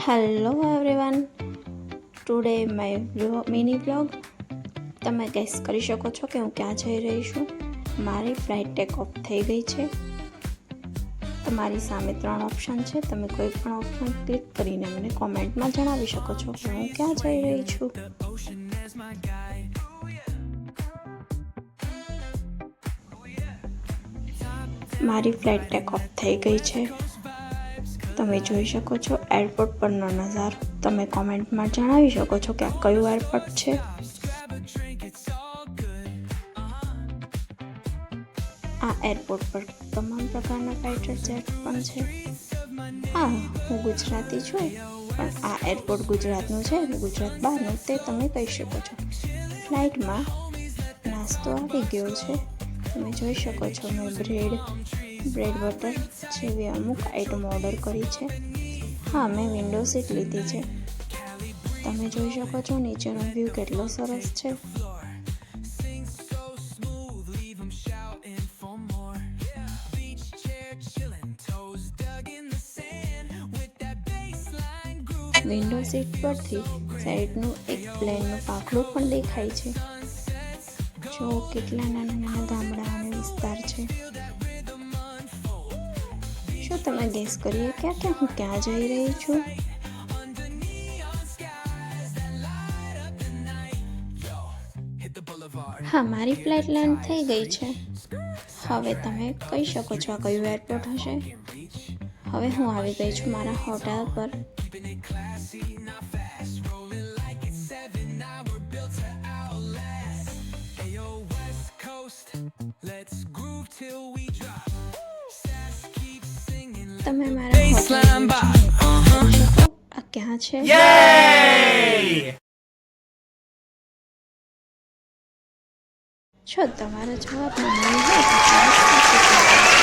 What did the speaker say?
Hello everyone, today my mini blog. તમે gas કરી શકો છો કે હું ક્યાં જઈ રહી છું. મારી ફ્લાઇટ ટેક ઓફ થઈ ગઈ છે. તમારી સામે 3 ઓપ્શન છે. તમે કોઈ પણ ઓપ્શન ક્લિક કરીને મને કોમેન્ટમાં જણાવી શકો છો કે હું ક્યાં જઈ રહી છું. મારી ફ્લાઇટ ટેક ઓફ થઈ ગઈ છે. તમે જોઈ શકો છો એરપોર્ટ પરનો નજારો. તમે કોમેન્ટમાં જણાવી શકો છો કે આ કયું એરપોર્ટ છે. આ એરપોર્ટ પર તમામ પ્રકારના ફાઇટર જેટ પણ છે. હા, હું ગુજરાતી છું, પણ આ એરપોર્ટ ગુજરાતનું છે, ગુજરાત બહારનું તે તમે કહી શકો છો. ફ્લાઇટમાં નાસ્તો આવી ગયો છે. તમે જોઈ શકો છો મેં બ્રેડ બટર જેવી અમુક આઈટમો ઓર્ડર કરી છે. હા, મેં વિન્ડો સીટ લીધી છે. તમે જોઈ શકો છો નીચેનો વ્યૂ કેટલો સરસ છે. વિન્ડો સીટ પરથી સાઈડનું એક પ્લેનનું પાંખડું પણ દેખાય છે. જો કેટલા નાના નાના ગામડા અને વિસ્તાર છે. શું તમે ગેસ કરીએ કે હું ક્યાં જઈ રહી છું? હા, મારી ફ્લાઇટ લેન્ડ થઈ ગઈ છે. હવે તમે કહી શકો છો આ કયું એરપોર્ટ હશે. હવે હું આવી ગઈ છું મારા હોટેલ પર. તમે મારા હોટેલ આ ક્યાં છે? જો તમારો જવાબ ન હોય તો